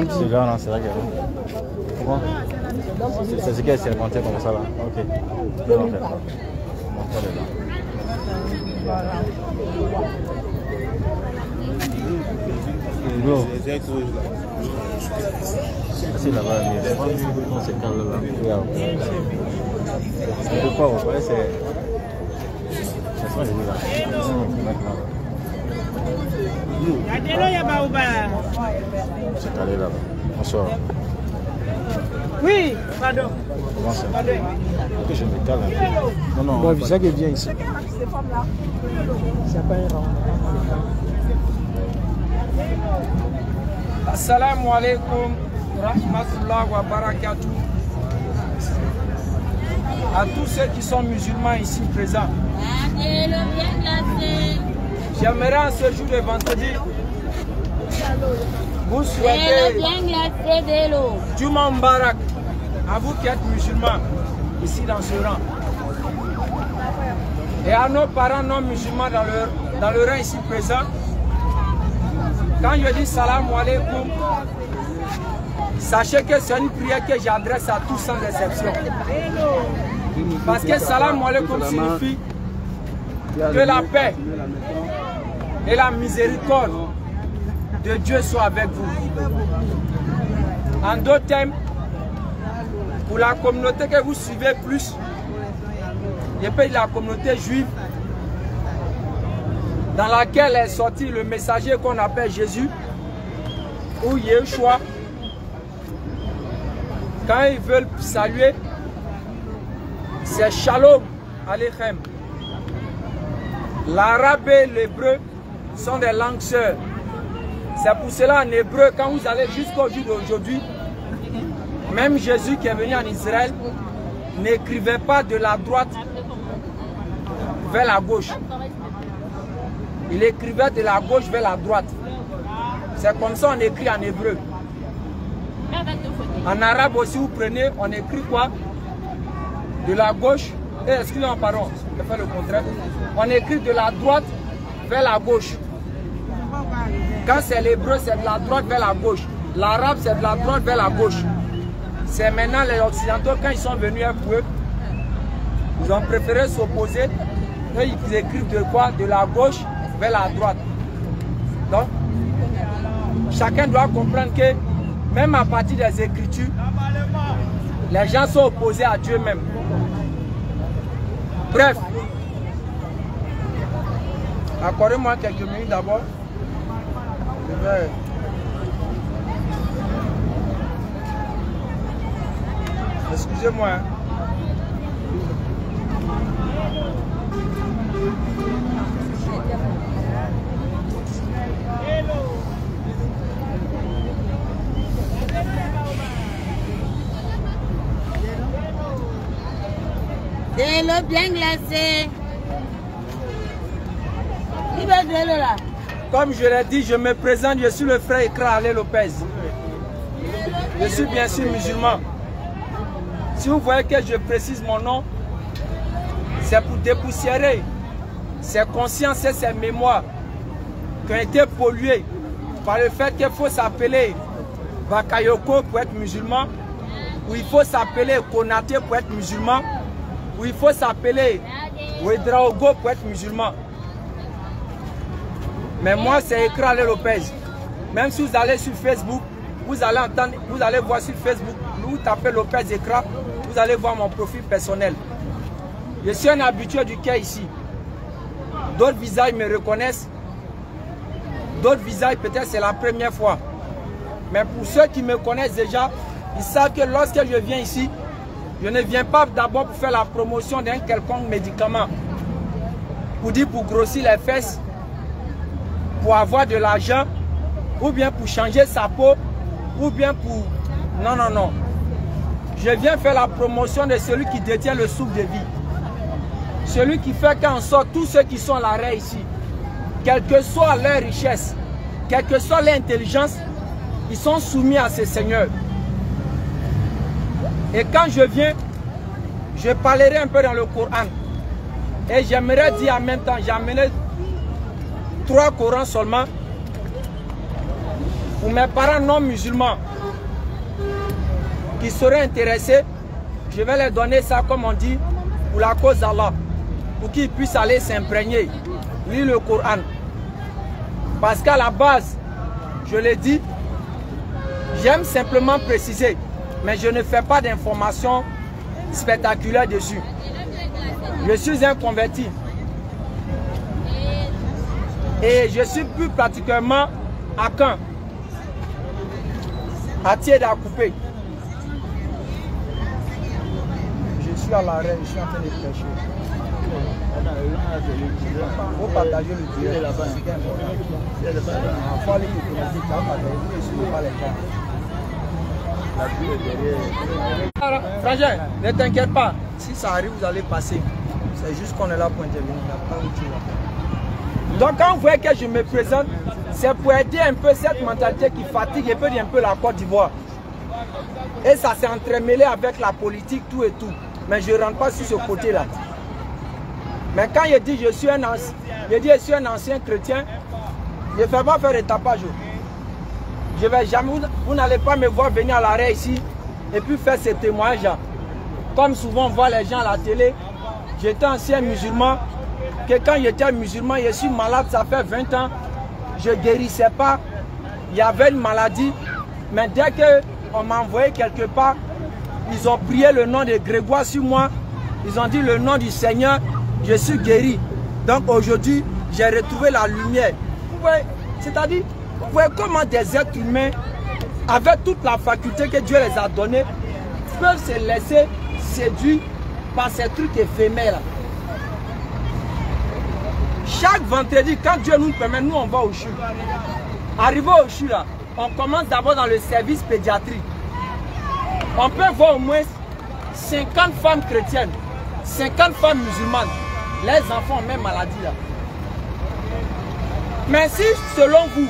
C'est là, non, c'est là qu'il y a. Comment? C'est ce qu'elle s'est monté comme ça là. Ok. Non, en fait. C'est là-bas, mais c'est calme là. C'est quoi, vous voyez, c'est. C'est ça, j'ai là. C'est calé là-bas. Bonsoir. Oui, pardon. Comment ça? Que je me cale un peu. Non, non. Bon, ça qui vient ici. C'est pas un rang. Assalamu alaikum, rahmatullah wa barakatuh. À tous ceux qui sont musulmans ici présents. J'aimerais en ce jour de vendredi vous souhaiter Juma Mbarak à vous qui êtes musulmans ici dans ce rang. Et à nos parents non musulmans dans le rang ici présent. Quand je dis salam alaikum, sachez que c'est une prière que j'adresse à tous sans exception. Parce que salam alaikum signifie que la paix et la miséricorde de Dieu soient avec vous. En d'autres termes, pour la communauté que vous suivez plus, je peux dire la communauté juive, dans laquelle est sorti le messager qu'on appelle Jésus, ou Yeshua. Quand ils veulent saluer, c'est Shalom Aleichem. L'arabe et l'hébreu sont des langues sœurs. C'est pour cela en hébreu, quand vous allez jusqu'au jour d'aujourd'hui, même Jésus qui est venu en Israël n'écrivait pas de la droite vers la gauche. Il écrivait de la gauche vers la droite. C'est comme ça on écrit en hébreu. En arabe aussi, vous prenez, on écrit quoi? De la gauche, excusez-moi, pardon, je vais faire le contraire. On écrit de la droite vers la gauche. Quand c'est l'hébreu, c'est de la droite vers la gauche. L'arabe, c'est de la droite vers la gauche. C'est maintenant les occidentaux, quand ils sont venus pour eux, ils ont préféré s'opposer. Et ils écrivent de quoi? De la gauche vers la droite. Donc, chacun doit comprendre que même à partir des Écritures, les gens sont opposés à Dieu même. Bref, accordez-moi quelques minutes d'abord. Excusez-moi. De l'eau bien glacée. Il va de l'eau là. Comme je l'ai dit, je me présente, je suis le frère Ekra Ale Lopez. Je suis bien sûr musulman. Si vous voyez que je précise mon nom, c'est pour dépoussiérer ces consciences et ces mémoires qui ont été polluées par le fait qu'il faut s'appeler Bakayoko pour être musulman, ou il faut s'appeler Konaté pour être musulman, ou il faut s'appeler Ouedraogo pour être musulman. Mais moi, c'est Ekra Ale Lopez. Même si vous allez sur Facebook, vous allez entendre, vous allez voir sur Facebook, vous tapez Lopez Ekra, vous allez voir mon profil personnel. Je suis un habitué du quai ici. D'autres visages me reconnaissent. D'autres visages, peut-être c'est la première fois. Mais pour ceux qui me connaissent déjà, ils savent que lorsque je viens ici, je ne viens pas d'abord pour faire la promotion d'un quelconque médicament. Pour dire pour grossir les fesses, pour avoir de l'argent, ou bien pour changer sa peau, ou bien pour... Non, non, non. Je viens faire la promotion de celui qui détient le souffle de vie. Celui qui fait qu'en sorte tous ceux qui sont à l'arrêt ici, quelle que soit leur richesse, quelle que soit leur intelligence, ils sont soumis à ces seigneurs. Et quand je viens, je parlerai un peu dans le Coran. Et j'aimerais dire en même temps, j'ai amené 3 Corans seulement pour mes parents non musulmans qui seraient intéressés. Je vais leur donner ça, comme on dit, pour la cause d'Allah, pour qu'ils puissent aller s'imprégner, lire le Coran. Parce qu'à la base, je l'ai dit, j'aime simplement préciser, mais je ne fais pas d'informations spectaculaires dessus. Je suis un converti. Et je suis plus pratiquement à Caen, à Tiède à couper. Je suis à l'arrêt, je suis en train de prêcher. Il faut partager le direct. Il faut aller frangin, ne t'inquiète pas. Si ça arrive, vous allez passer. C'est juste qu'on est là pour intervenir. Donc quand vous voyez que je me présente, c'est pour aider un peu cette mentalité qui fatigue et peut dire un peu la Côte d'Ivoire. Et ça s'est entremêlé avec la politique, tout et tout. Mais je ne rentre pas sur ce côté-là. Mais quand je dis je suis un ancien chrétien, je ne fais pas faire de tapage. Je vais jamais, vous n'allez pas me voir venir à l'arrêt ici et puis faire ces témoignages. Comme souvent on voit les gens à la télé, j'étais ancien musulman, que quand j'étais musulman, je suis malade, ça fait 20 ans, je ne guérissais pas, il y avait une maladie, mais dès qu'on m'a envoyé quelque part, ils ont prié le nom de Grégoire sur moi, ils ont dit le nom du Seigneur, je suis guéri. Donc aujourd'hui, j'ai retrouvé la lumière. Vous voyez, c'est-à-dire, vous voyez comment des êtres humains, avec toute la faculté que Dieu les a donnée, peuvent se laisser séduire par ces trucs éphémères là. Chaque vendredi, quand Dieu nous permet, nous on va au CHU. Arrivé au CHU là, on commence d'abord dans le service pédiatrique. On peut voir au moins 50 femmes chrétiennes, 50 femmes musulmanes. Les enfants ont même maladie là. Mais si, selon vous,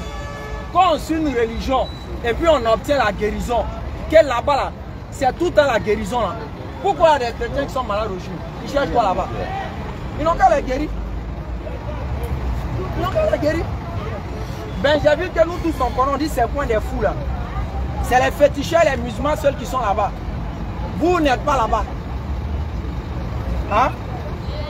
quand on suit une religion et puis on obtient la guérison, qu'elle là-bas là, c'est tout le temps la guérison là. Pourquoi il y a des chrétiens qui sont malades au CHU? Ils cherchent quoi là-bas? Ils n'ont qu'à les guérir. Ils n'ont qu'à les guérir. Ben j'ai vu que nous tous on dit c'est point des fous là. C'est les féticheurs, les musulmans seuls qui sont là-bas. Vous n'êtes pas là-bas. Hein?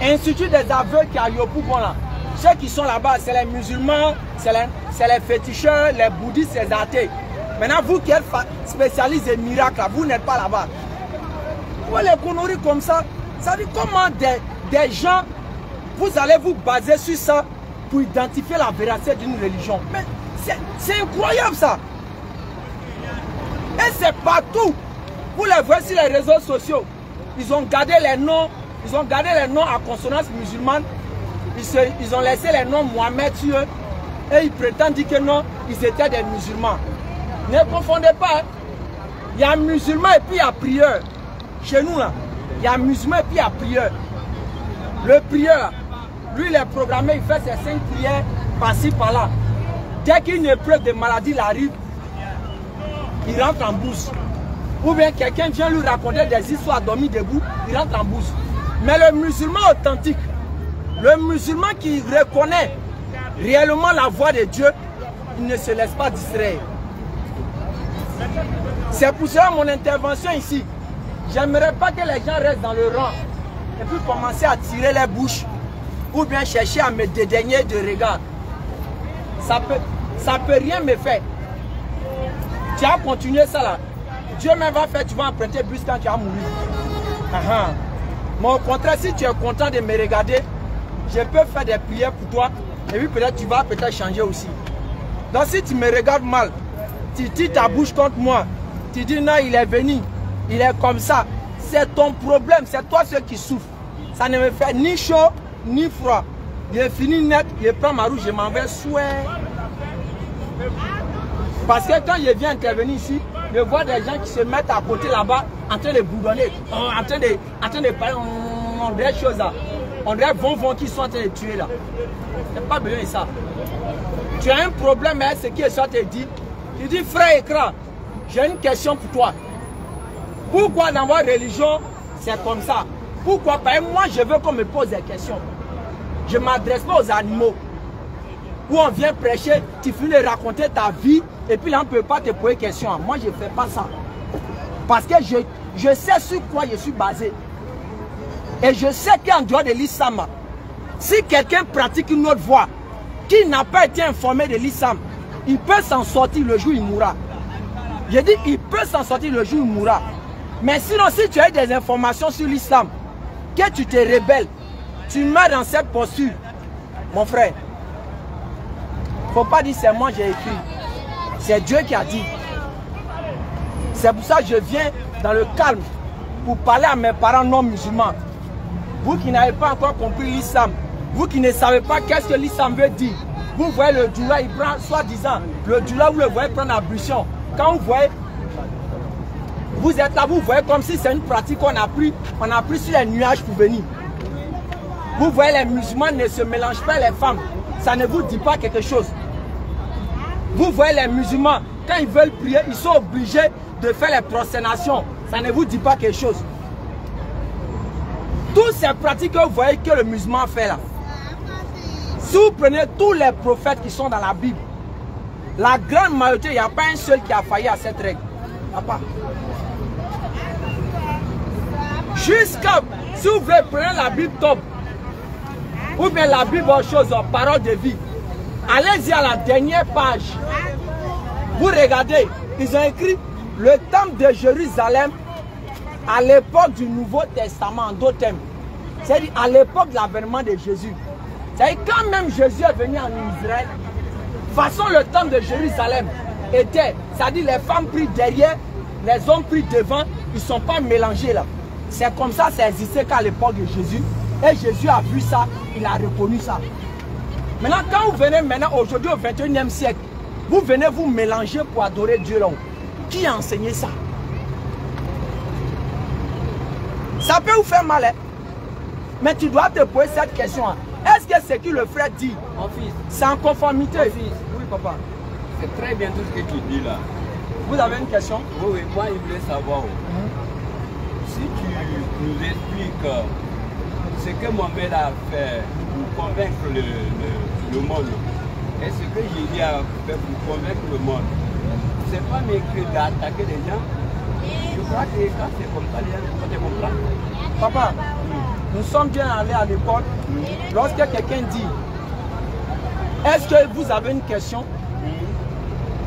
Institut des aveugles qui a Yopou bon là. Ceux qui sont là-bas, c'est les musulmans, c'est les féticheurs, les bouddhistes, les athées. Maintenant, vous qui êtes spécialistes des miracles, vous n'êtes pas là-bas. Vous voyez les conneries comme ça, ça dit comment des gens, vous allez vous baser sur ça pour identifier la véracité d'une religion. Mais c'est incroyable ça. Et c'est partout. Vous les voyez sur les réseaux sociaux. Ils ont gardé les noms, à consonance musulmane. Ils ont laissé les noms Mohamed sur eux. Et ils prétendent dire que non, ils étaient des musulmans. Ne confondez pas. Il y a musulman et puis il y a prieur. Chez nous là, il y a musulman et puis il y a prieur. Le prieur, lui il est programmé, il fait ses 5 prières par-ci par-là. Dès qu'une épreuve de maladie arrive, il rentre en bourse. Ou bien quelqu'un vient lui raconter des histoires dormi debout, il rentre en bourse. Mais le musulman authentique, le musulman qui reconnaît réellement la voix de Dieu, il ne se laisse pas distraire. C'est pour cela mon intervention ici. J'aimerais pas que les gens restent dans le rang et puis commencer à tirer les bouches ou bien chercher à me dédaigner de regard. Ça peut rien me faire. Tu as continué ça là. Dieu même va faire, tu vas emprunter bus quand tu vas mourir. Mais au contraire, si tu es content de me regarder, je peux faire des prières pour toi et puis peut-être tu vas changer aussi. Donc si tu me regardes mal, tu dis ta bouche contre moi, tu dis non, il est venu, il est comme ça, c'est ton problème, c'est toi ceux qui souffrent. Ça ne me fait ni chaud ni froid. Je finis net, je prends ma roue, je m'en vais souhait. Parce que quand je viens intervenir ici, je vois des gens qui se mettent à côté là-bas en train de bourdonner, en train de parler, on dirait des choses là. On dirait vont qui sont en train de tuer là. Il n'y a pas besoin de ça. Tu as un problème avec ce qui est ça te dit. Tu dis frère écran, j'ai une question pour toi. Pourquoi dans votre religion c'est comme ça? Pourquoi? Parce que moi je veux qu'on me pose des questions. Je ne m'adresse pas aux animaux. Où on vient prêcher, tu finis de raconter ta vie et puis là on ne peut pas te poser des questions. Moi je ne fais pas ça. Parce que je sais sur quoi je suis basé. Et je sais qu'en dehors de l'islam, si quelqu'un pratique une autre voie, qui n'a pas été informé de l'islam, il peut s'en sortir le jour où il mourra. Je dis il peut s'en sortir le jour où il mourra. Mais sinon si tu as des informations sur l'islam, que tu te rebelles, tu meurs dans cette posture, mon frère. Il ne faut pas dire c'est moi j'ai écrit. C'est Dieu qui a dit. C'est pour ça que je viens dans le calme pour parler à mes parents non musulmans. Vous qui n'avez pas encore compris l'islam, vous qui ne savez pas qu'est-ce que l'islam veut dire. Vous voyez le doula, il prend soi-disant, le doula, vous le voyez prendre l'ablution. Quand vous voyez, vous êtes là, vous voyez comme si c'est une pratique qu'on a pris sur les nuages pour venir. Vous voyez les musulmans ne se mélangent pas les femmes. Ça ne vous dit pas quelque chose. Vous voyez les musulmans, quand ils veulent prier, ils sont obligés de faire les prosternations. Ça ne vous dit pas quelque chose. Toutes ces pratiques que vous voyez que le musulman fait là. Si vous prenez tous les prophètes qui sont dans la Bible, la grande majorité, il n'y a pas un seul qui a failli à cette règle. Il n'y a pas. Jusqu'à, si vous voulez prendre la Bible top, ou bien la Bible autre chose, parole de vie, allez-y à la dernière page. Vous regardez, ils ont écrit le temple de Jérusalem à l'époque du Nouveau Testament, en d'autres termes. C'est-à-dire à l'époque de l'avènement de Jésus. C'est-à-dire quand même Jésus est venu en Israël, de toute façon le temple de Jérusalem était, c'est-à-dire les femmes prient derrière, les hommes prient devant, ils ne sont pas mélangés là. C'est comme ça, ça existait qu'à l'époque de Jésus. Et Jésus a vu ça, il a reconnu ça. Maintenant, quand vous venez maintenant aujourd'hui au 21e siècle, vous venez vous mélanger pour adorer Dieu là. Qui a enseigné ça? Ça peut vous faire mal, hein? Mais tu dois te poser cette question. Est-ce que ce que le frère dit, c'est en conformité? Oui, papa. C'est très bien tout ce que tu dis là. Vous avez une question? Oui, moi, il voulait savoir. Si tu nous expliques ce que Mohamed a fait pour convaincre le monde, et ce que Jésus a fait pour convaincre le monde, c'est pas mieux que d'attaquer les gens. Je crois que quand c'est comme ça, les gens vont te comprendre. Papa, nous sommes bien allés à l'école. Lorsque quelqu'un dit, est-ce que vous avez une question?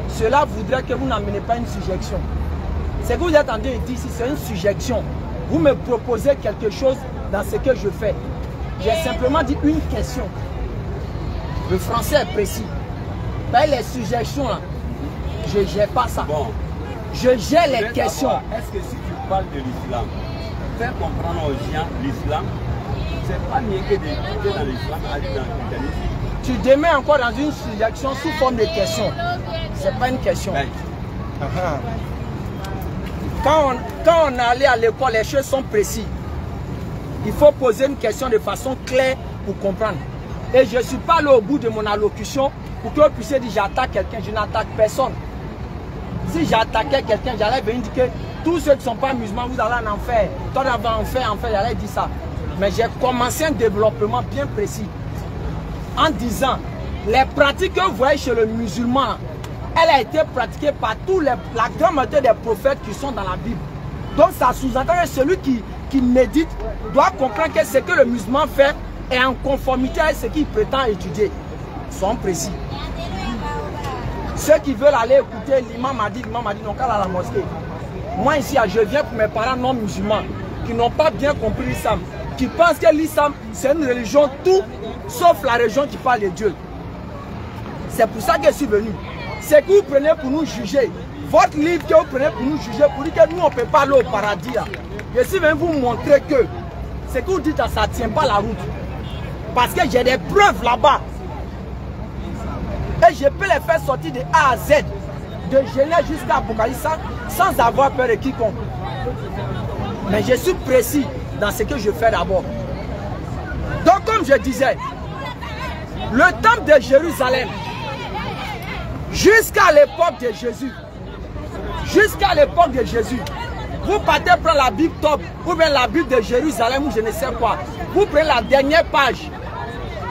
Cela voudrait que vous n'amenez pas une suggestion. Ce que vous êtes en train de dire ici, c'est une suggestion. Vous me proposez quelque chose dans ce que je fais. J'ai simplement dit une question. Le français est précis. Mais les suggestions, là, je ne gère pas ça. Bon. Je gère les questions. Est-ce que si tu parles de l'islam, faire comprendre aux gens l'islam, c'est pas mieux que d'étudier dans l'islam, aller dans le christianisme? Tu démets encore dans une suggestion sous forme de question. C'est pas une question. Ben. Quand on est allé à l'école, les choses sont précises. Il faut poser une question de façon claire pour comprendre. Et je ne suis pas allé au bout de mon allocution pour que vous puissiez dire j'attaque quelqu'un. Je n'attaque personne. Si j'attaquais quelqu'un, j'allais venir dire que tous ceux qui ne sont pas musulmans, vous allez en enfer. Toi, en enfer, j'allais dire ça. Mais j'ai commencé un développement bien précis. En disant, les pratiques que vous voyez chez le musulman, elle a été pratiquée par la grande majorité des prophètes qui sont dans la Bible. Donc ça sous-entend que celui qui médite doit comprendre que ce que le musulman fait est en conformité avec ce qu'il prétend étudier. Soyons précis. Ceux qui veulent aller écouter, l'imam a dit non, qu'à la mosquée. Moi ici, je viens pour mes parents non musulmans qui n'ont pas bien compris l'islam, qui pensent que l'islam c'est une religion tout sauf la religion qui parle de Dieu. C'est pour ça que je suis venu. C'est que vous prenez pour nous juger. Votre livre que vous prenez pour nous juger, pour dire que nous on ne peut pas aller au paradis. Là. Je suis venu vous montrer que ce que vous dites, ça ne tient pas la route. Parce que j'ai des preuves là-bas. Et je peux les faire sortir de A à Z. de Genèse jusqu'à Apocalypse sans avoir peur de quiconque. Mais je suis précis dans ce que je fais d'abord. Donc comme je disais, le temple de Jérusalem, jusqu'à l'époque de Jésus, vous partez prendre la Bible top ou bien la Bible de Jérusalem ou je ne sais quoi. Vous prenez la dernière page.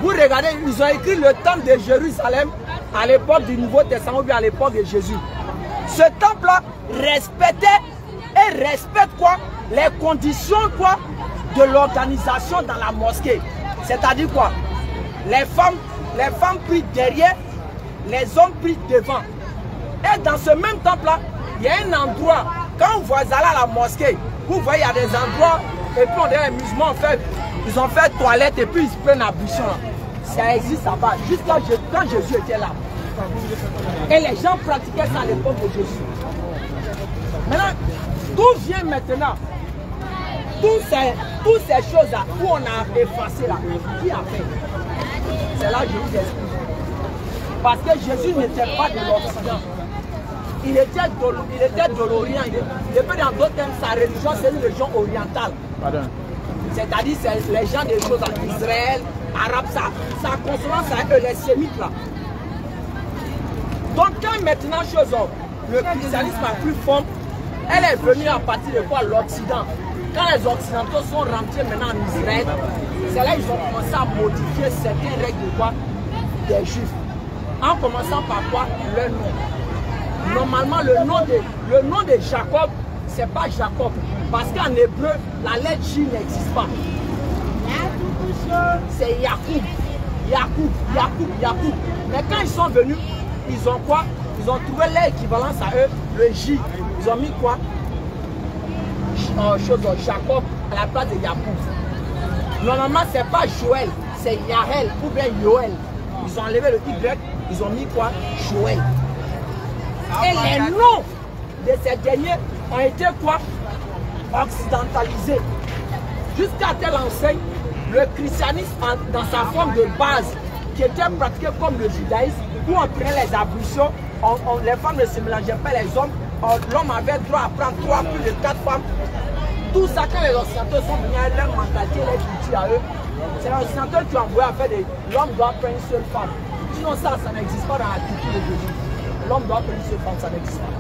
Vous regardez, ils ont écrit le temple de Jérusalem à l'époque du Nouveau Testament ou bien à l'époque de Jésus. Ce temple-là respectait et respecte quoi? Les conditions quoi? De l'organisation dans la mosquée. C'est-à-dire quoi? Les femmes prient derrière, les hommes prient devant. Et dans ce même temple-là, il y a un endroit, quand vous allez à la mosquée, vous voyez, il y a des endroits, et puis on a des musulmans, en fait, ils ont fait toilette et puis ils se prennent la buisson. Ça existe là-bas, jusqu'à quand Jésus était là. Et les gens pratiquaient ça à l'époque de Jésus. Maintenant, d'où vient maintenant toutes ces choses-là où on a effacé là? Qui a fait? C'est là que je vous explique. Parce que Jésus n'était pas de l'Occident. Il était de l'Orient. Depuis dans d'autres termes, sa religion, c'est une religion orientale. C'est-à-dire, c'est les gens des choses en Israël, Arabes, ça consonance à eux, les sémites là. Donc, quand maintenant, le christianisme a pris forme, elle est venue à partir de quoi? L'Occident. Quand les Occidentaux sont rentrés maintenant en Israël, c'est là qu'ils ont commencé à modifier certaines règles de quoi? Des Juifs. En commençant par quoi? Le nom. Normalement, le nom de Jacob, c'est pas Jacob. Parce qu'en hébreu, la lettre J n'existe pas. C'est Yacoub. Yacoub. Mais quand ils sont venus, ils ont quoi? Ils ont trouvé l'équivalence à eux, le J. Ils ont mis quoi? Jacob à la place de Yacoub. Normalement, c'est pas Joël, c'est Yahel ou bien Yoel. Ils ont enlevé le Y, ils ont mis quoi? Joël. Et les noms de ces derniers ont été quoi? Occidentalisés. Jusqu'à telle enseigne, le christianisme dans sa forme de base, qui était pratiqué comme le judaïsme, où on prenait les ablutions, les femmes ne se mélangeaient pas les hommes, l'homme avait droit à prendre plus de 4 femmes. Tout ça, quand les occidentaux sont venus à leur mentalité, leur culture à eux, c'est les occidentaux qui ont envoyé à faire des... L'homme doit prendre une seule femme. Sinon ça n'existe pas dans la culture de Jésus. L'homme doit prendre une seule femme, ça n'existe pas.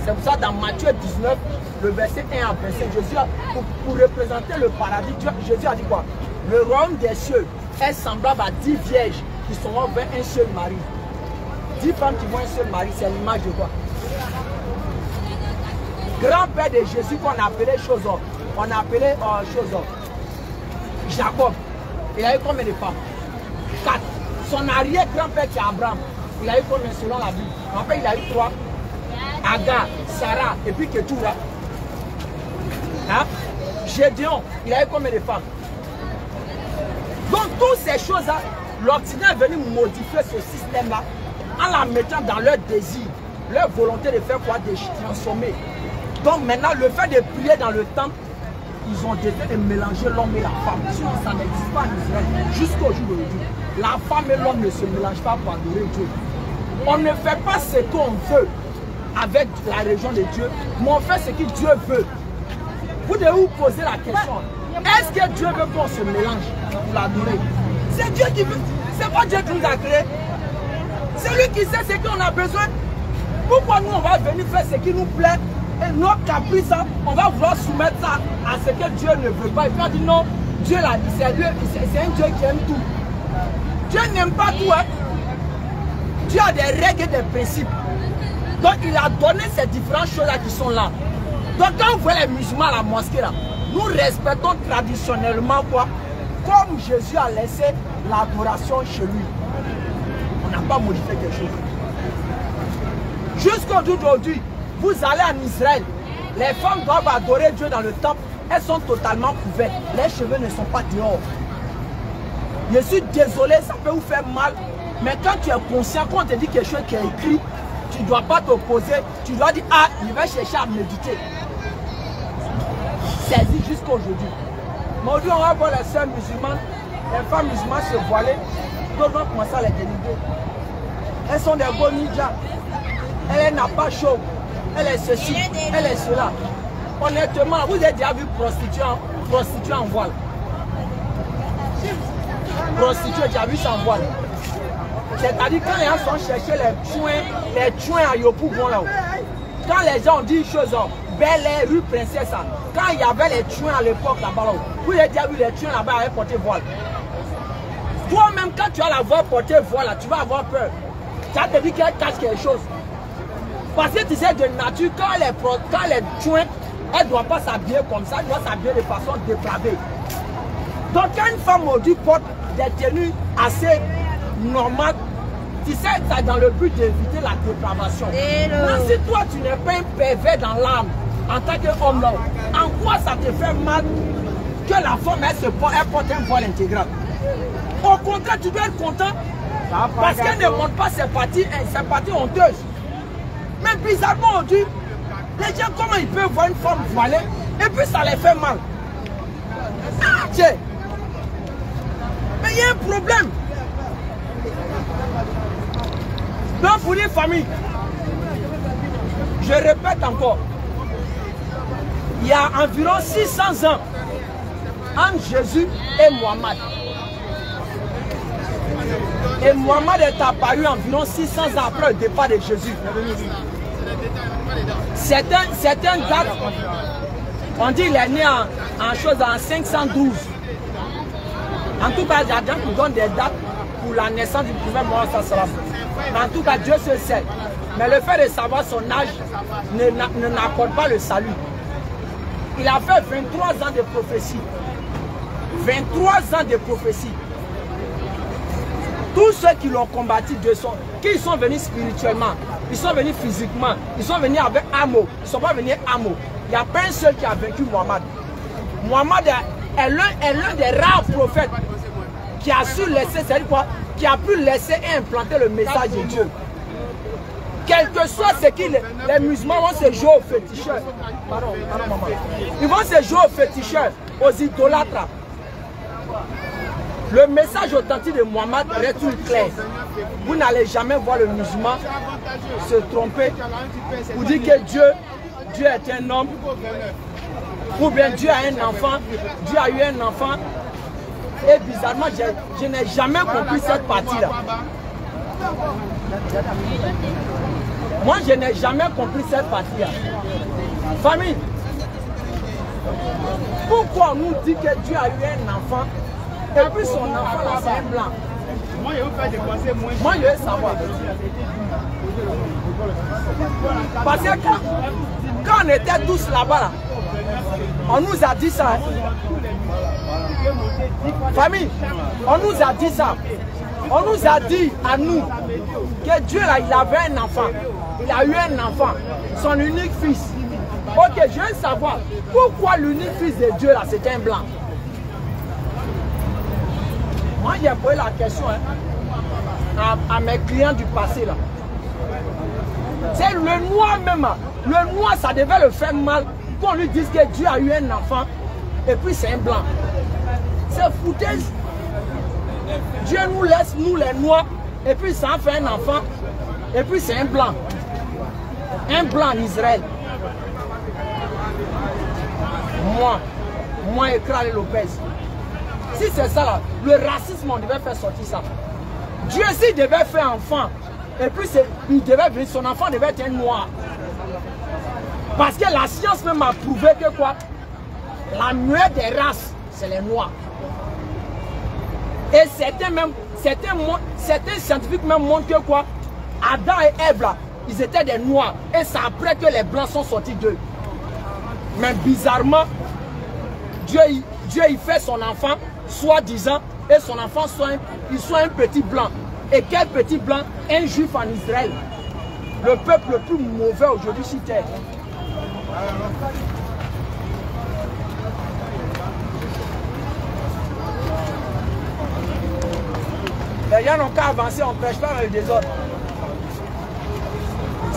C'est pour ça dans Matthieu 19, le verset 1 à verset, Jésus pour représenter le paradis, Jésus a dit quoi? Le royaume des cieux est semblable à 10 vierges qui sont vers un seul mari. 10 femmes qui vont un seul mari, c'est l'image de quoi? Grand-père de Jésus qu'on appelait Jacob. Il a eu combien de femmes? 4. Son arrière-grand-père qui est Abraham, il a eu combien selon la Bible? En fait, il a eu 3. Agar, Sarah et puis Ketura. Hein? Gédéon, il a eu combien de femmes? Donc toutes ces choses-là, l'Occident est venu modifier ce système-là en la mettant dans leur désir, leur volonté de faire quoi? De transformer. Donc maintenant, le fait de prier dans le temple, ils ont décidé de mélanger l'homme et la femme. Sinon, ça n'existe pas en Israël jusqu'au jour d'aujourd'hui. La femme et l'homme ne se mélangent pas pour adorer Dieu. On ne fait pas ce qu'on veut avec la religion de Dieu, mais on fait ce que Dieu veut. Vous devez vous poser la question. Est-ce que Dieu veut qu'on se mélange pour l'adorer? C'est Dieu qui veut. C'est pas Dieu qui nous a créés. C'est lui qui sait ce qu'on a besoin. Pourquoi nous on va venir faire ce qui nous plaît et notre caprice, on va vouloir soumettre ça à ce que Dieu ne veut pas. Et puis on dit non, Dieu là, c'est un Dieu qui aime tout. Dieu n'aime pas tout. Hein? Dieu a des règles et des principes. Donc il a donné ces différentes choses là qui sont là. Donc quand vous voyez les musulmans à la mosquée là, nous respectons traditionnellement quoi? Comme Jésus a laissé l'adoration chez lui. On n'a pas modifié quelque chose. Jusqu'au jour d'aujourd'hui, vous allez en Israël, les femmes doivent adorer Dieu dans le temple, elles sont totalement couvertes, les cheveux ne sont pas dehors. Je suis désolé, ça peut vous faire mal, mais quand tu es conscient, quand on te dit quelque chose qui est écrit, tu ne dois pas t'opposer, tu dois dire, ah, je vais chercher à méditer. Saisis jusqu'à aujourd'hui. Mais aujourd'hui, on va voir les sœurs musulmanes, les femmes musulmanes se voiler, d'autres vont commencer à les dénigrer. Elles sont des beaux ninjas. elle n'a pas chaud, elle est ceci, elle est cela. Honnêtement, vous avez déjà vu prostituée en voile? Prostituée, tu as vu ça en voile? C'est-à-dire quand les gens sont cherchés les chouins à Yopougon là-haut. Quand les gens ont dit une chose, Bel Air, rue Princesse, quand il y avait les chouins à l'époque là-bas, vous avez déjà vu les chouins là-bas avec porté voile. Toi-même, quand tu vas la voir porter voile, tu vas avoir peur. Tu vas te dire qu'elle cache quelque chose. Parce que tu sais, de nature, quand les chouins, elle ne doit pas s'habiller comme ça, elle doit s'habiller de façon dépravée. Donc quand une femme aujourd'hui porte des tenues assez normales, tu sais, c'est dans le but d'éviter la dépravation. Mais si toi, tu n'es pas un pervers dans l'âme, en tant qu'homme là, en quoi ça te fait mal que la femme, elle porte un voile intégral? Au contraire, tu dois être content parce qu'elle ne montre pas ses parties honteuses. Mais bizarrement, aujourd'hui, les gens, comment ils peuvent voir une femme voilée et puis ça les fait mal? Ah, tiens! Mais il y a un problème. Donc pour les familles, je répète encore, il y a environ 600 ans entre Jésus et Mohammed. Et Mohammed est apparu environ 600 ans après le départ de Jésus. Certaines dates, on dit qu'il est né en 512. En tout cas, il y a des gens qui donnent des dates pour la naissance du prophète Mohammed. En tout cas, Dieu se sait. Mais le fait de savoir son âge ne n'accorde pas le salut. Il a fait 23 ans de prophétie. 23 ans de prophétie. Tous ceux qui l'ont combattu, qui sont venus spirituellement, ils sont venus physiquement, ils sont venus avec amour, ils ne sont pas venus amour. Il n'y a pas un seul qui a vaincu Mohammed. Mohammed est l'un des rares prophètes qui a su laisser, c'est-à-dire quoi, qui a pu laisser et implanter le message de Dieu. Quel que soit ce qui les musulmans vont se jouer aux féticheurs. Pardon, maman. Ils vont se jouer aux féticheurs, aux idolâtres. Le message authentique de Mohammed reste clair. Vous n'allez jamais voir le musulman se tromper ou dire que Dieu est un homme, ou bien Dieu a un enfant, Dieu a eu un enfant. Et bizarrement, je n'ai jamais compris cette partie-là. Moi, je n'ai jamais compris cette partie-là. Famille, pourquoi on nous dit que Dieu a eu un enfant et puis son enfant là c'est un blanc? Moi, je veux savoir. Parce que quand on était tous là-bas, on nous a dit ça. Famille, on nous a dit ça. On nous a dit à nous que Dieu là, il avait un enfant. Il a eu un enfant, son unique fils. Ok, je veux savoir pourquoi l'unique fils de Dieu là, c'était un blanc. Moi, j'ai posé la question à mes clients du passé là. C'est le noir même. Le noir, ça devait le faire mal qu'on lui dise que Dieu a eu un enfant et puis c'est un blanc. C'est foutaise. Dieu nous laisse, nous les noirs, et puis ça en fait un enfant, et puis c'est un blanc. Un blanc en Israël. Moi, Ekral Lopez. Si c'est ça là, le racisme, on devait faire sortir ça. Dieu, s'il devait faire enfant, et puis il devait venir, son enfant devait être un noir. Parce que la science même a prouvé que quoi? La meilleure des races, c'est les noirs. Et certains scientifiques même montrent que quoi? Adam et Ève là, ils étaient des noirs. Et c'est après que les blancs sont sortis d'eux. Mais bizarrement, Dieu il fait son enfant, soi-disant, et son enfant soit un petit blanc. Et quel petit blanc? Un juif en Israël. Le peuple le plus mauvais aujourd'hui sur terre. Les gens n'ont qu'à avancer, on ne prêche pas dans le désordre.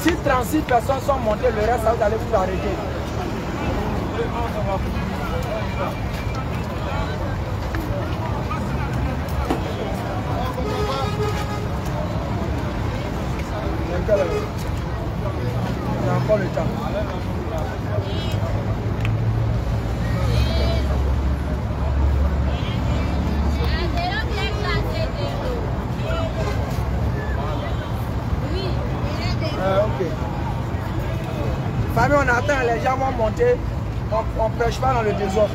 Si 36 personnes sont montées, le reste, vous allez vous arrêter. encore le temps. Ok. Famille, on attend, les gens vont monter. On ne prêche pas dans le désordre.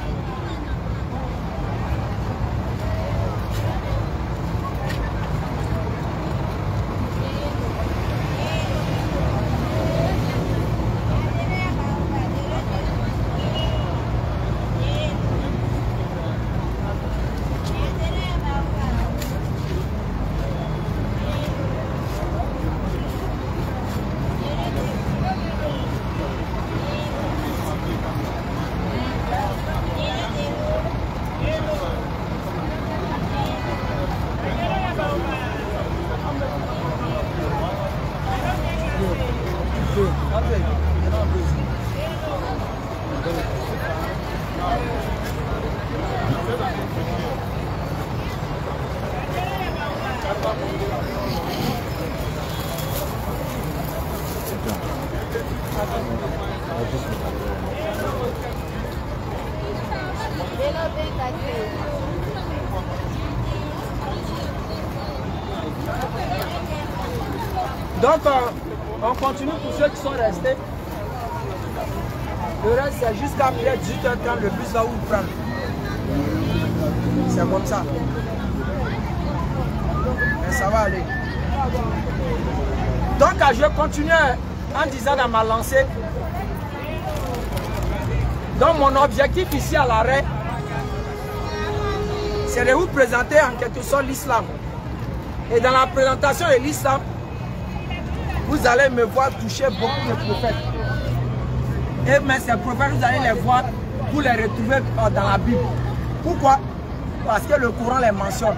Donc, on continue pour ceux qui sont restés. Le reste, c'est jusqu'à 18h30, le bus va vous prendre. C'est comme ça. Mais ça va aller. Donc, je vais continuer en disant dans ma lancée. Donc, mon objectif ici à l'arrêt, c'est de vous présenter en quelque sorte l'islam. Et dans la présentation de l'islam, vous allez me voir toucher beaucoup de prophètes. Et mais ces prophètes, vous allez les voir, vous les retrouver dans la Bible. Pourquoi? Parce que le Coran les mentionne.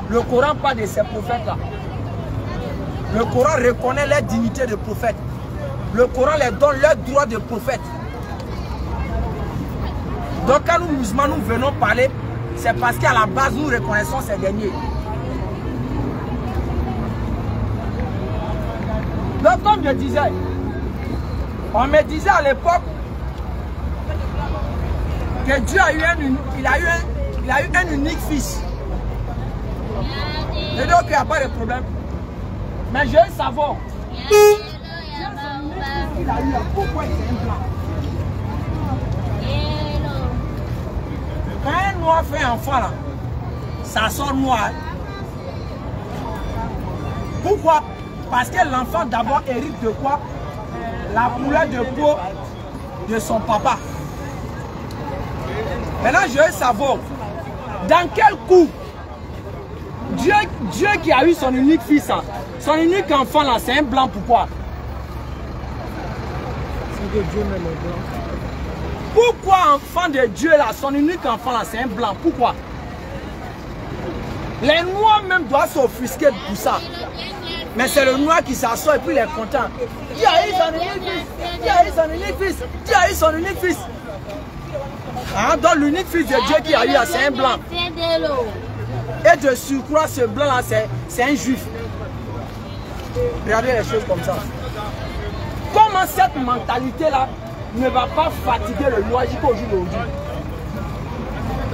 Le Coran parle de ces prophètes-là. Le Coran reconnaît leur dignité de prophète. Le Coran les donne leur droit de prophète. Donc quand nous musulmans nous venons parler, c'est parce qu'à la base nous reconnaissons ces derniers. Donc comme je disais, on me disait à l'époque que Dieu a eu un unique fils. Et donc il n'y a pas de problème. Mais je veux savoir, il a eu pourquoi il est un blanc. Quand un noir fait un enfant là, ça sort noir. Pourquoi? Parce que l'enfant d'abord hérite de quoi? La couleur de peau de son papa. Maintenant je veux savoir, dans quel coup Dieu qui a eu son unique fils, son unique enfant là, c'est un blanc, pourquoi? C'est que Dieu met le blanc. Pourquoi enfant de Dieu là, son unique enfant là, c'est un blanc? Pourquoi? Les noirs même doivent s'offusquer pour ça. Mais c'est le noir qui s'assoit et puis il est content. Dieu a eu son unique fils. Dieu a eu son unique fils. Dieu a eu son unique fils. Hein? Donc l'unique fils de Dieu qui a eu là, c'est un blanc. Et de surcroît, ce blanc là, c'est un juif. Regardez les choses comme ça. Comment cette mentalité là ne va pas fatiguer le noir jusqu'au jour d'aujourd'hui?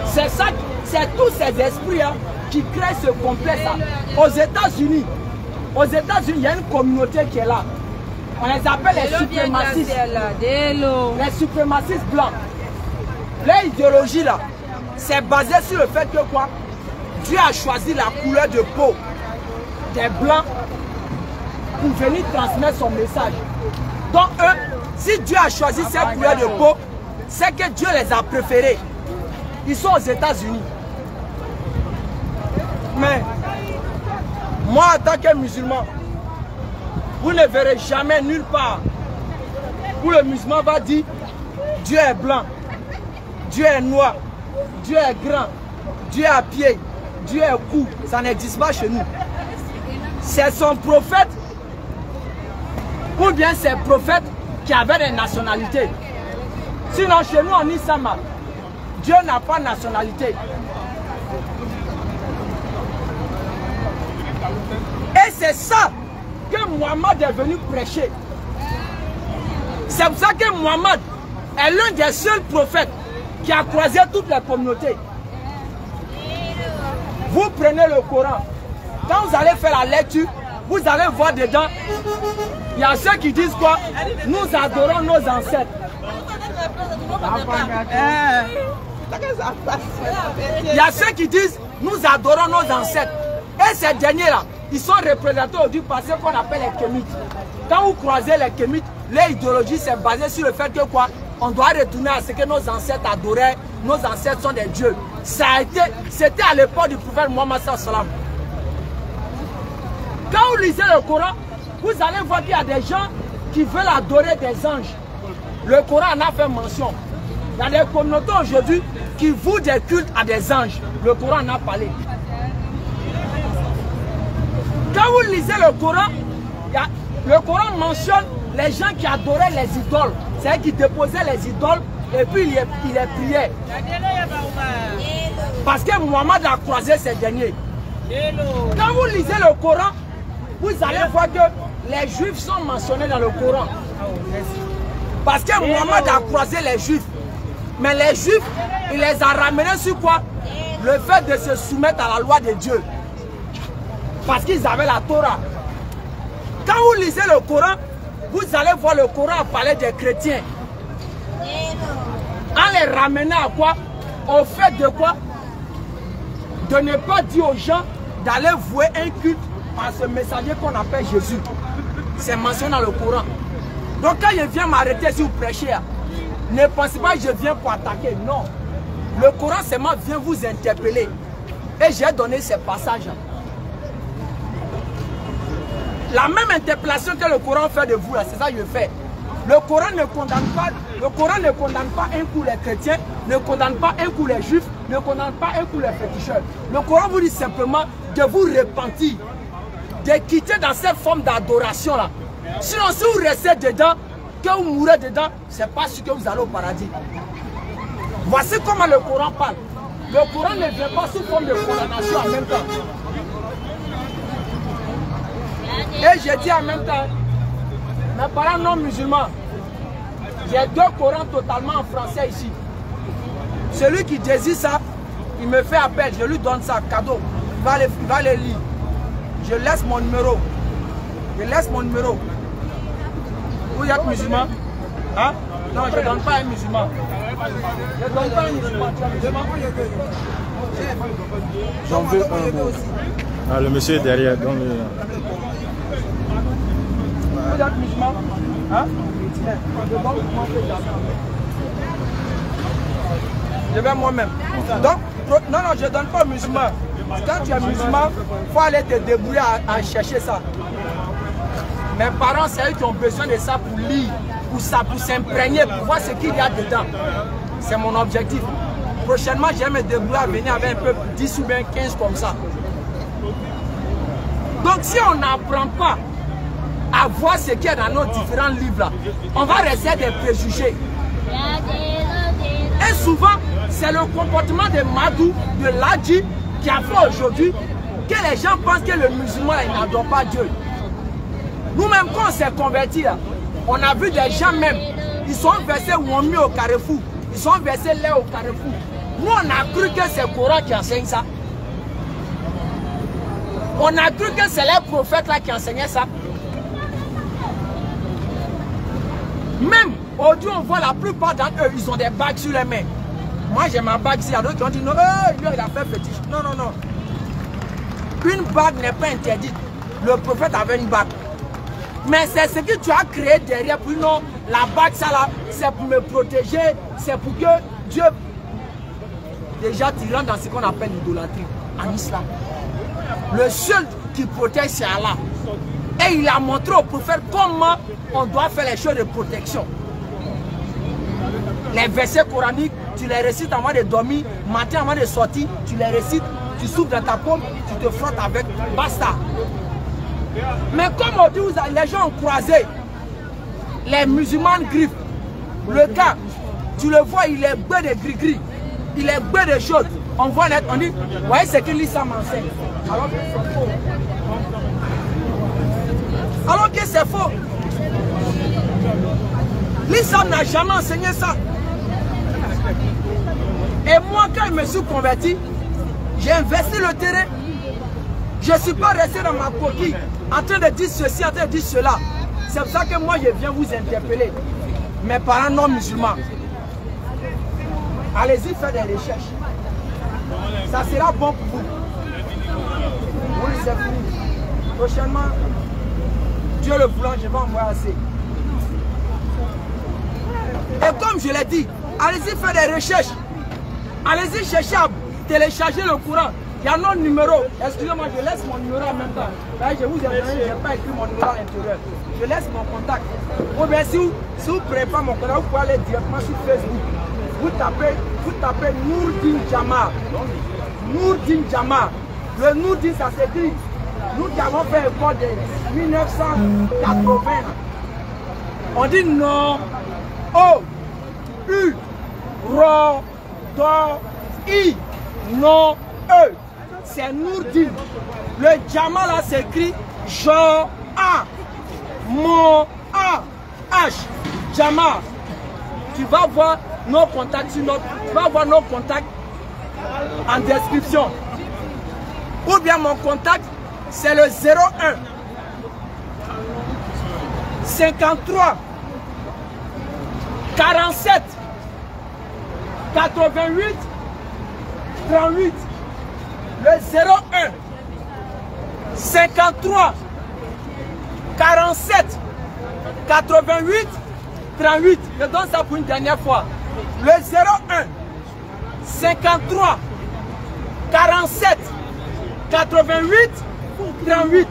C'est ça, c'est tous ces esprits là qui créent ce complexe là. Aux États-Unis, il y a une communauté qui est là. On les appelle les suprémacistes. Les suprémacistes blancs. Leur idéologie là, c'est basé sur le fait que quoi? Dieu a choisi la couleur de peau des blancs pour venir transmettre son message. Donc eux, si Dieu a choisi cette couleur de peau, c'est que Dieu les a préférés. Ils sont aux États-Unis. Mais moi, en tant que musulman, vous ne verrez jamais nulle part où le musulman va dire Dieu est blanc, Dieu est noir, Dieu est grand, Dieu est à pied, Dieu est court. Ça n'existe pas chez nous. C'est son prophète ou bien c'est prophète qui avait des nationalités. Sinon, chez nous, en islam, Dieu n'a pas de nationalité. Et c'est ça que Mohammed est venu prêcher. C'est pour ça que Mohammed est l'un des seuls prophètes qui a croisé toutes les communautés. Vous prenez le Coran. Quand vous allez faire la lecture, vous allez voir dedans, il y a ceux qui disent quoi? Nous adorons nos ancêtres. Il y a ceux qui disent, nous adorons nos ancêtres. Et ces derniers-là, ils sont représentés du passé qu'on appelle les Kémites. Quand vous croisez les Kémites, leur idéologie c'est basé sur le fait que quoi? On doit retourner à ce que nos ancêtres adoraient. Nos ancêtres sont des dieux. C'était à l'époque du prophète Mohammed sallam. Quand vous lisez le Coran, vous allez voir qu'il y a des gens qui veulent adorer des anges. Le Coran en a fait mention. Il y a des communautés aujourd'hui qui vouent des cultes à des anges. Le Coran en a parlé. Quand vous lisez le Coran, le Coran mentionne les gens qui adoraient les idoles. C'est-à-dire qui déposaient les idoles et puis il les priait. Parce que Mohammed a croisé ces derniers. Quand vous lisez le Coran, vous allez voir que les Juifs sont mentionnés dans le Coran. Parce que Mohammed a croisé les Juifs. Mais les Juifs, il les a ramenés sur quoi? Le fait de se soumettre à la loi de Dieu. Parce qu'ils avaient la Torah. Quand vous lisez le Coran, vous allez voir le Coran parler des chrétiens. En les ramenant à quoi? Au fait de quoi? De ne pas dire aux gens d'aller vouer un culte à ce messager qu'on appelle Jésus. C'est mentionné dans le Coran. Donc quand je viens m'arrêter si vous prêchez, ne pensez pas que je viens pour attaquer. Non. Le Coran seulement vient vous interpeller. Et j'ai donné ces passages. La même interpellation que le Coran fait de vous, c'est ça que je fais. Le Coran ne condamne pas un coup les chrétiens, ne condamne pas un coup les juifs, ne condamne pas un coup les féticheurs. Le Coran vous dit simplement de vous repentir, de quitter dans cette forme d'adoration là. Sinon, si vous restez dedans, que vous mourrez dedans, c'est pas sûr que vous allez au paradis. Voici comment le Coran parle. Le Coran ne vient pas sous forme de condamnation en même temps. Et j'ai dit en même temps, mes parents non musulmans, j'ai 2 Corans totalement en français ici. Celui qui désire ça, il me fait appel, je lui donne ça, cadeau. Il va les lire. Je laisse mon numéro. Vous êtes musulman? Hein? Non, je ne donne pas un musulman. Je ne donne pas un musulman. J'en veux un. Ah, le monsieur est derrière. Donc, vous êtes musulman? Hein? Je vais moi-même. Donc, non, je ne donne pas aux musulmans. Quand tu es musulman, il faut aller te débrouiller à chercher ça. Mes parents, c'est eux qui ont besoin de ça pour lire, pour s'imprégner, pour voir ce qu'il y a dedans. C'est mon objectif. Prochainement, je vais me débrouiller à venir avec un peu 10 ou bien 15 comme ça. Donc, si on n'apprend pas à voir ce qu'il y a dans nos différents livres là, on va rester des préjugés. Et souvent, c'est le comportement de Madou, de Ladji, qui a fait aujourd'hui que les gens pensent que le musulman n'adore pas Dieu. Nous-mêmes, quand on s'est convertis, on a vu des gens même, ils sont versés Wommi au Carrefour, ils sont versés lait au Carrefour. Nous, on a cru que c'est le Coran qui enseigne ça. On a cru que c'est les prophètes là qui enseignaient ça. Même aujourd'hui, on voit la plupart d'entre eux, ils ont des bagues sur les mains. Moi, j'ai ma bague ici. Il y a d'autres qui ont dit non, lui, il a fait fétiche. Non. Une bague n'est pas interdite. Le prophète avait une bague. Mais c'est ce que tu as créé derrière. Puis non, la bague, ça là, c'est pour me protéger. C'est pour que Dieu. Déjà, tu rentres dans ce qu'on appelle l'idolâtrie en islam. Le seul qui protège, c'est Allah. Et il a montré au prophète comment on doit faire les choses de protection. Les versets coraniques, tu les récites avant de dormir, matin avant de sortir, tu les récites, tu souffles dans ta paume, tu te frottes avec, basta. Mais comme on dit, les gens ont croisé les musulmans griffes. Le gars, tu le vois, il est beau de gris-gris, il est beau de choses. On voit net, on dit, voyez ce qu'il lit, ça m'enseigne. Alors que c'est faux. l'islam n'a jamais enseigné ça. Et moi, quand je me suis converti, j'ai investi le terrain. Je ne suis pas resté dans ma coquille en train de dire ceci, en train de dire cela. C'est pour ça que moi, je viens vous interpeller. Mes parents non musulmans. Allez-y faire des recherches. Ça sera bon pour vous. Oui, c'est fini. Prochainement, Dieu le voulant, je vais envoyer assez. Et comme je l'ai dit, allez-y faire des recherches. Allez-y chercher à télécharger le courant. Il y a notre numéro. Excusez-moi, je laisse mon numéro en même temps. Là, je vous ai donné, je n'ai pas écrit mon numéro à l'intérieur. Je laisse mon contact. Ou bien si vous ne prenez pas mon contact, vous pouvez aller directement sur Facebook. Vous tapez Nourdine Djama. Nourdine Djama. Le Nourdine, ça s'écrit. Nous qui avons fait un code de 1980. On dit non. O. U. Ro. Do. I. Non. E. C'est Nourdine. Le Djama là s'écrit Jean A. Mon A. H. Djama. Tu vas voir nos contacts sur notre. Tu vas voir nos contacts en description. Ou bien mon contact, c'est le 01 53 47 88 38. Le 01 53 47 88 38. Je donne ça pour une dernière fois. Le 01 53 47 88 38.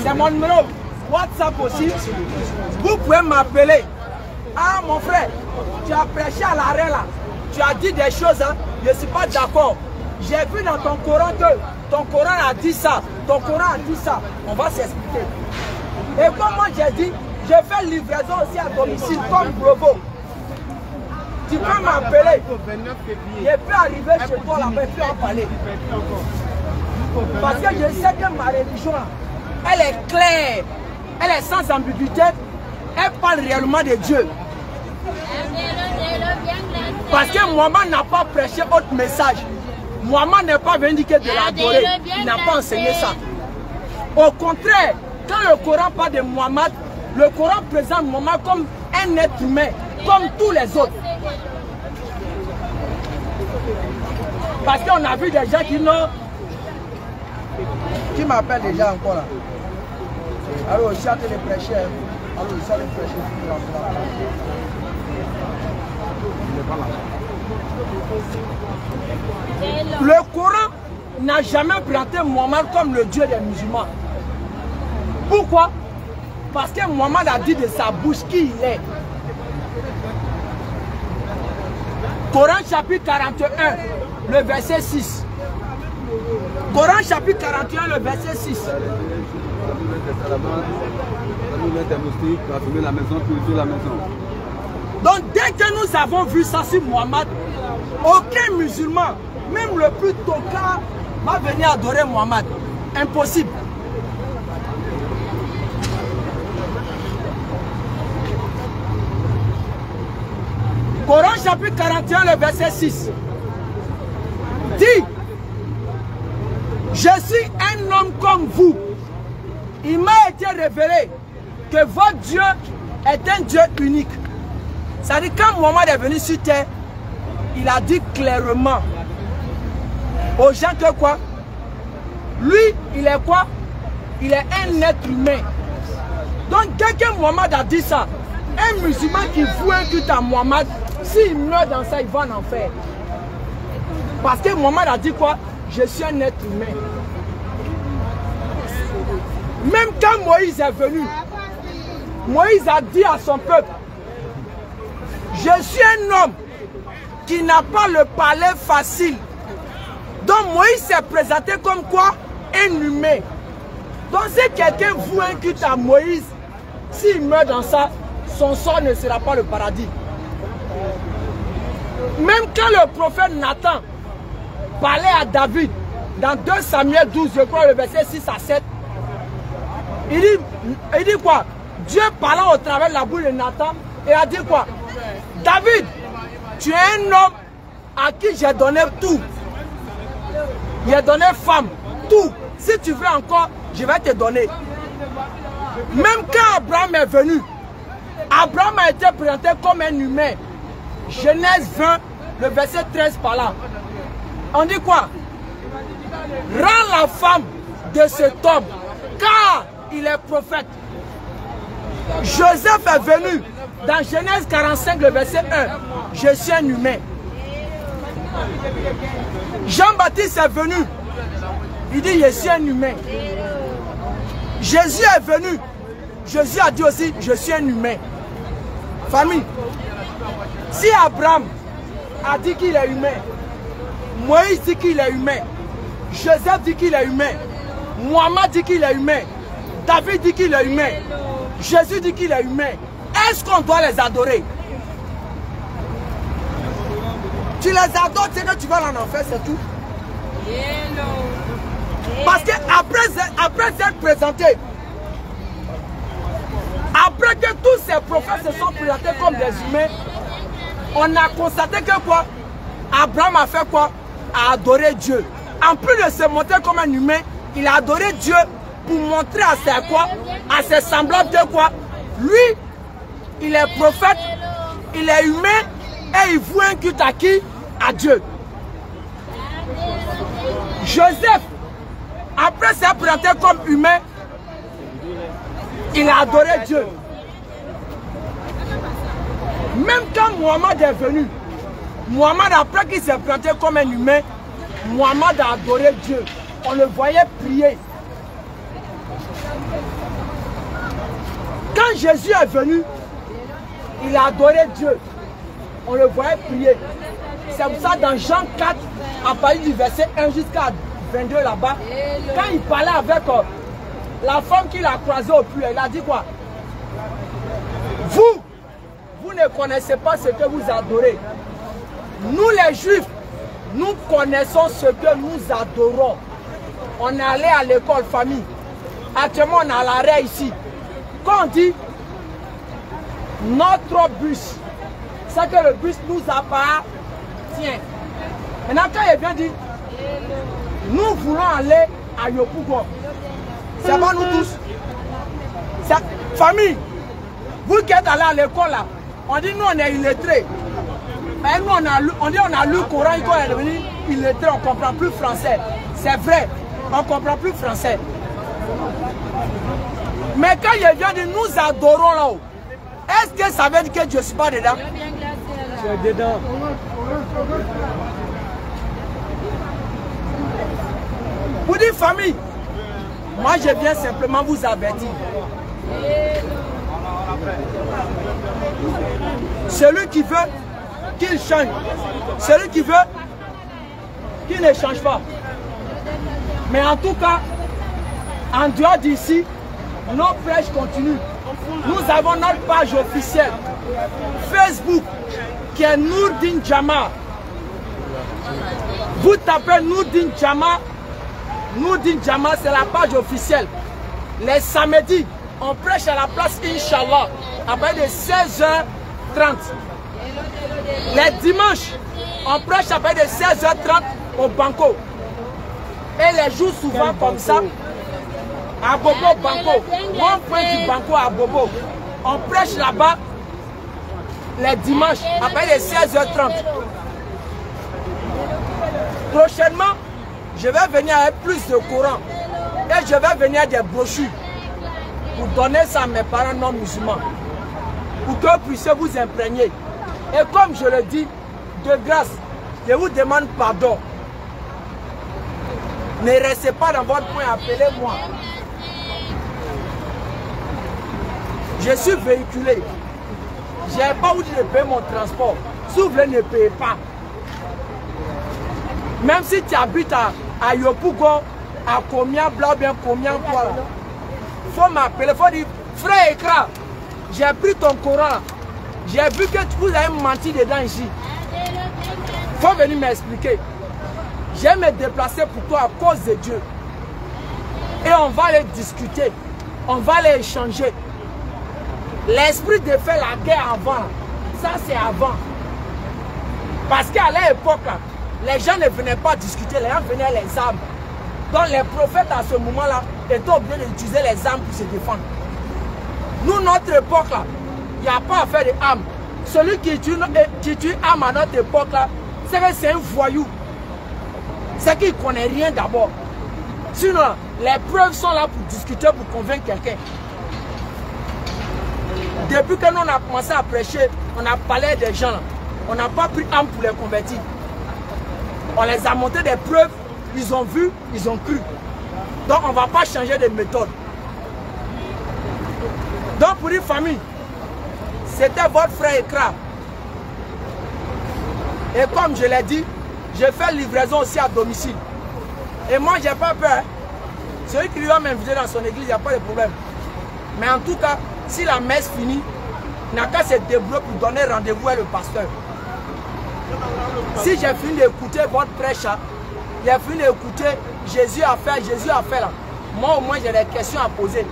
C'est mon numéro WhatsApp aussi. Vous pouvez m'appeler. Ah mon frère, tu as prêché à l'arrêt là. Tu as dit des choses, hein? Je ne suis pas d'accord. J'ai vu dans ton Coran que ton Coran a dit ça. Ton Coran a dit ça. On va s'expliquer. Et comme moi j'ai dit, je fais livraison aussi à domicile comme Brovo. Tu peux m'appeler. Je peux arriver chez toi là-bas et puis en parler. Parce que je sais que ma religion, elle est claire. Elle est sans ambiguïté. Elle parle réellement de Dieu. Parce que Mohamed n'a pas prêché autre message. Mohamed n'est pas venu dire que de l'adorer. Il n'a pas enseigné ça. Au contraire, quand le Coran parle de Mohamed, le Coran présente Mohamed comme un être humain, comme tous les autres. Parce qu'on a vu des gens qui n'ont... Qui m'appelle déjà encore là? Alors, je les prêcher. Alors, je les prêcher. Le Coran n'a jamais présenté Mohamed comme le Dieu des musulmans. Pourquoi? Parce que Mohamed a dit de sa bouche qui il est. Coran chapitre 41, le verset 6. Coran chapitre 41, le verset 6. Donc dès que nous avons vu ça sur Mohamed, aucun musulman, même le plus tocard, va venir adorer Mohamed. Impossible. Coran chapitre 41, le verset 6. Dit: je suis un homme comme vous. Il m'a été révélé que votre Dieu est un Dieu unique. C'est-à-dire quand Mohamed est venu sur terre, il a dit clairement aux gens que quoi? Lui, il est quoi? Il est un être humain. Donc dès que Mohamed a dit ça, un musulman qui voue un culte à Mohamed, s'il meurt dans ça, il va en enfer. Parce que Mohamed a dit quoi? Je suis un être humain. Même quand Moïse est venu, Moïse a dit à son peuple: je suis un homme qui n'a pas le palais facile. Donc Moïse s'est présenté comme quoi? Un humain. Donc si quelqu'un voue un culte à Moïse, s'il meurt dans ça, son sort ne sera pas le paradis. Même quand le prophète Nathan parlait à David, dans 2 Samuel 12, je crois, le verset 6 à 7, il dit quoi? Dieu parlant au travers de la bouche de Nathan Il a dit quoi? David, tu es un homme à qui j'ai donné tout. J'ai donné femme, tout. Si tu veux encore, je vais te donner. Même quand Abraham est venu, Abraham a été présenté comme un humain. Genèse 20, le verset 13 par là. On dit quoi? Rends la femme de cet homme, car il est prophète. Joseph est venu dans Genèse 45, le verset 1. Je suis un humain. Jean-Baptiste est venu. Il dit, je suis un humain. Jésus est venu. Jésus a dit aussi, je suis un humain. Famille, si Abraham a dit qu'il est humain, Moïse dit qu'il est humain, Joseph dit qu'il est humain, Mohamed dit qu'il est humain, David dit qu'il est humain, Jésus dit qu'il est humain, est-ce qu'on doit les adorer? Tu les adores, tu sais que tu vas en enfer, c'est tout. Parce qu'après être présenté, après que tous ces prophètes se sont présentés comme des humains, on a constaté que quoi? Abraham a fait quoi? A adoré Dieu. En plus de se montrer comme un humain, il a adoré Dieu pour montrer à ses quoi? À ses semblables de quoi? Lui, il est prophète, il est humain et il voue un culte à qui? À Dieu. Joseph, après s'être présenté comme humain, il a adoré Dieu. Même quand Mohamed est venu, Mohamed, après qu'il s'est présenté comme un humain, Mohamed a adoré Dieu. On le voyait prier. Quand Jésus est venu, il a adoré Dieu. On le voyait prier. C'est pour ça dans Jean 4, à partir du verset 1 jusqu'à 22 là-bas, quand il parlait avec la femme qu'il a croisée au puits, il a dit quoi? Vous ne connaissez pas ce que vous adorez. Nous les Juifs, nous connaissons ce que nous adorons. On est allé à l'école famille. Actuellement, on est à l'arrêt ici. Quand on dit notre bus, c'est que le bus nous appartient. Maintenant, quand il vient dire, nous voulons aller à Yopougon. C'est pas nous tous. Famille, vous qui êtes allés à l'école là, on dit nous on est illettrés. Mais nous on dit on a lu le Coran, quand on est devenu illettré, on ne comprend plus français. C'est vrai, on ne comprend plus français. Mais quand il vient de nous adorons là-haut, est-ce que ça veut dire que je ne suis pas dedans? Tu es dedans. Vous dites famille, moi je viens simplement vous avertir. Celui qui veut qu'il change, celui qui veut qu'il ne change pas. Mais en tout cas, en dehors d'ici, nos prêches continuent. Nous avons notre page officielle Facebook qui est Nourdine Jama. Vous tapez Nourdine Jama. Nourdine Jama, c'est la page officielle. Les samedis, on prêche à la place Inch'Allah à partir de 16h30. Les dimanches, on prêche à partir de 16h30 au Banco. Et les jours souvent comme ça, à Bobo Banco, on point du Banco à Bobo. On prêche là-bas les dimanches à partir de 16h30. Prochainement, je vais venir avec plus de Coran et je vais venir des brochures pour donner ça à mes parents non musulmans, pour que vous puissiez vous imprégner. Et comme je le dis, de grâce, je vous demande pardon. Ne restez pas dans votre coin, appelez-moi. Je suis véhiculé. Je n'ai pas voulu de payer mon transport. Si vous voulez, ne payez pas. Même si tu habites à Yopougon, à combien blanc, bien combien quoi. Il faut m'appeler, il faut dire, frère Ekra, j'ai pris ton Coran. J'ai vu que vous avez menti dedans ici. Il faut venir m'expliquer. Je vais me déplacer pour toi à cause de Dieu. Et on va les discuter. On va les échanger. L'esprit de faire la guerre avant, ça c'est avant. Parce qu'à l'époque, les gens ne venaient pas discuter, les gens venaient les armes. Donc les prophètes à ce moment-là étaient obligés d'utiliser les armes pour se défendre. Nous, notre époque là, il n'y a pas à faire de armes. Celui qui tue armes à notre époque là, c'est que c'est un voyou. C'est qu'il ne connaît rien d'abord. Sinon, les preuves sont là pour discuter, pour convaincre quelqu'un. Depuis que nous on a commencé à prêcher, on a parlé des gens là. On n'a pas pris armes pour les convertir. On les a montré des preuves, ils ont vu, ils ont cru. Donc on ne va pas changer de méthode. Donc pour une famille, c'était votre frère Ekra. Et comme je l'ai dit, je fais livraison aussi à domicile. Et moi, je n'ai pas peur. Celui qui va m'inviter dans son église, il n'y a pas de problème. Mais en tout cas, si la messe finit, il n'a qu'à se débrouiller pour donner rendez-vous à le pasteur. Si j'ai fini d'écouter votre prêche, j'ai fini d'écouter Jésus a fait là. Moi au moins j'ai des questions à poser.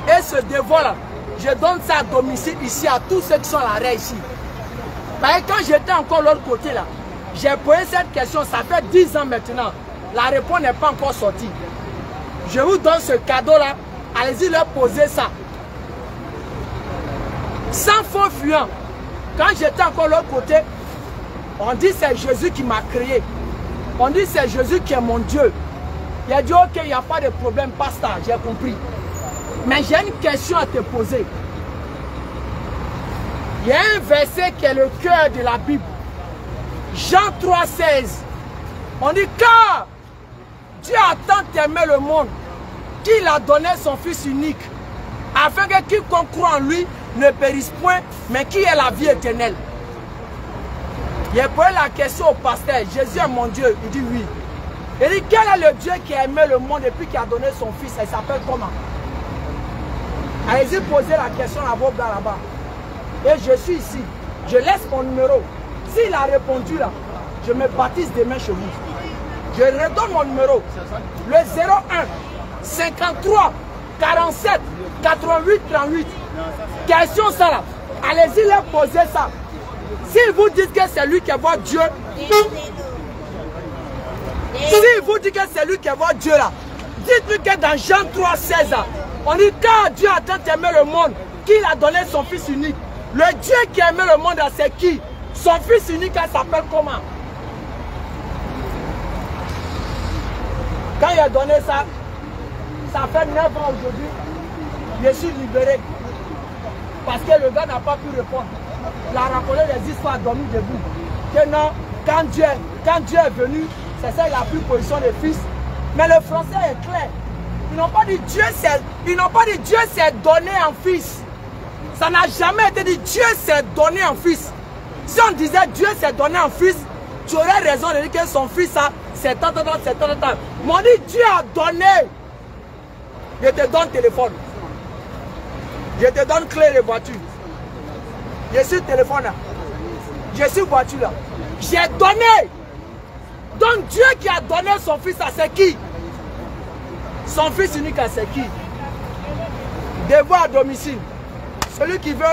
Et ce devoir là, je donne ça à domicile ici à tous ceux qui sont à l'arrêt ici. Parce que quand j'étais encore de l'autre côté là, j'ai posé cette question, ça fait 10 ans maintenant. La réponse n'est pas encore sortie. Je vous donne ce cadeau là, allez-y leur poser ça. Sans faux fuyant. Quand j'étais encore de l'autre côté, on dit c'est Jésus qui m'a créé. On dit c'est Jésus qui est mon Dieu. Il a dit ok, il n'y a pas de problème, pasteur, j'ai compris. Mais j'ai une question à te poser. Il y a un verset qui est le cœur de la Bible. Jean 3,16. On dit car Dieu a tant aimé le monde qu'il a donné son Fils unique, afin que quiconque croit en lui ne périsse point, mais qui ait la vie éternelle. Il a posé la question au pasteur, Jésus est mon Dieu. Il dit oui. Il dit quel est le Dieu qui a aimé le monde et puis qui a donné son Fils? Il s'appelle comment? Allez-y poser la question à vos gars là-bas. Et je suis ici. Je laisse mon numéro. S'il a répondu là, je me baptise demain chez vous. Je redonne mon numéro. Le 01 53 47 88 38. Question ça là. Allez-y leur poser ça. S'ils vous disent que c'est lui qui est votre Dieu, s'ils vous disent que c'est lui qui est votre Dieu là, dites-lui que dans Jean 3,16, on dit car Dieu a tant aimé le monde qu'il a donné son Fils unique. Le Dieu qui a aimé le monde, c'est qui? Son Fils unique, elle s'appelle comment? Quand il a donné ça, ça fait 9 ans aujourd'hui, je suis libéré. Parce que le gars n'a pas pu répondre. Il a raconté des histoires dormi debout. Que non, quand Dieu est venu, c'est ça, il a pris position de fils. Mais le français est clair. Ils n'ont pas dit Dieu s'est donné en fils. Ça n'a jamais été dit Dieu s'est donné en fils. Si on disait Dieu s'est donné en fils, tu aurais raison de dire que son fils a c'est tant. Mais on dit Dieu a donné. Je te donne téléphone. Je te donne clé de voiture. Je suis téléphone là. Je suis voiture là. J'ai donné. Donc Dieu qui a donné son fils à c'est qui? Son fils unique à c'est qui? Devoir à domicile. Celui qui veut,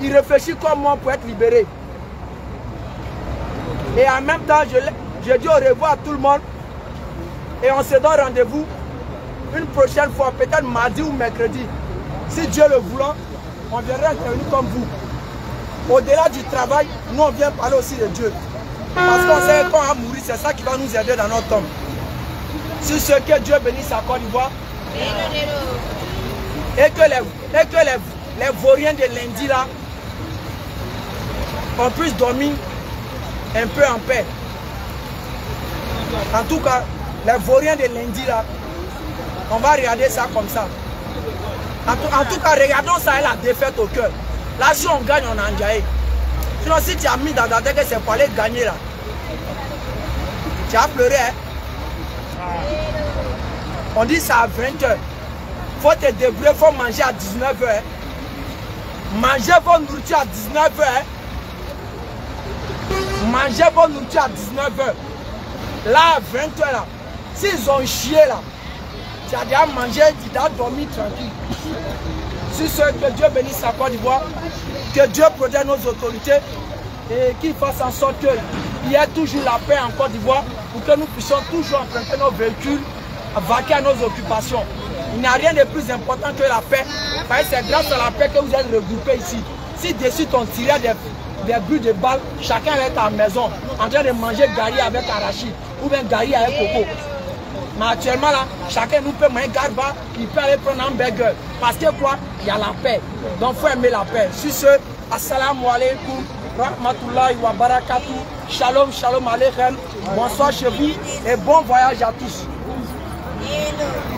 il réfléchit comme moi pour être libéré. Et en même temps, je dis au revoir à tout le monde. Et on se donne rendez-vous une prochaine fois, peut-être mardi ou mercredi. Si Dieu le voulant, on viendra intervenir comme vous. Au-delà du travail, nous on vient parler aussi de Dieu. Parce qu'on sait qu'on va mourir, c'est ça qui va nous aider dans notre tombe. Sur ce que Dieu bénisse à Côte d'Ivoire. Et que les vauriens de lundi là, on puisse dormir un peu en paix. En tout cas, les vauriens de lundi là, on va regarder ça comme ça. En tout cas, regardons ça et la défaite au cœur. Là, si on gagne, on a enjaillé. Sinon, si tu as mis dans ta tête que c'est pour aller gagner là, tu as pleuré. Hein? On dit ça à 20h. Il faut te débrouiller, il faut manger à 19h. Hein? Manger votre nourriture à 19h. Hein? Manger votre nourriture à 19h. Là, à 20h, là, s'ils ont chié là, tu as déjà mangé, tu dois dormir tranquille. Sur ce, que Dieu bénisse la Côte d'Ivoire, que Dieu protège nos autorités et qu'il fasse en sorte qu'il y ait toujours la paix en Côte d'Ivoire pour que nous puissions toujours emprunter nos véhicules, vaquer à nos occupations. Il n'y a rien de plus important que la paix, parce que c'est grâce à la paix que vous êtes regroupés ici. Si dessus on tirait des buts de balles, chacun va être à la maison en train de manger gari avec arachide ou bien gari avec coco. Mais actuellement là, chacun nous peut manger garba, il peut aller prendre un burger. Parce que quoi? Il y a la paix. Donc il faut aimer la paix. Sur ce, assalamu alaikum, rahmatullahi wa barakatuh, shalom, shalom aleichem, bonsoir chez vous et bon voyage à tous. Hello.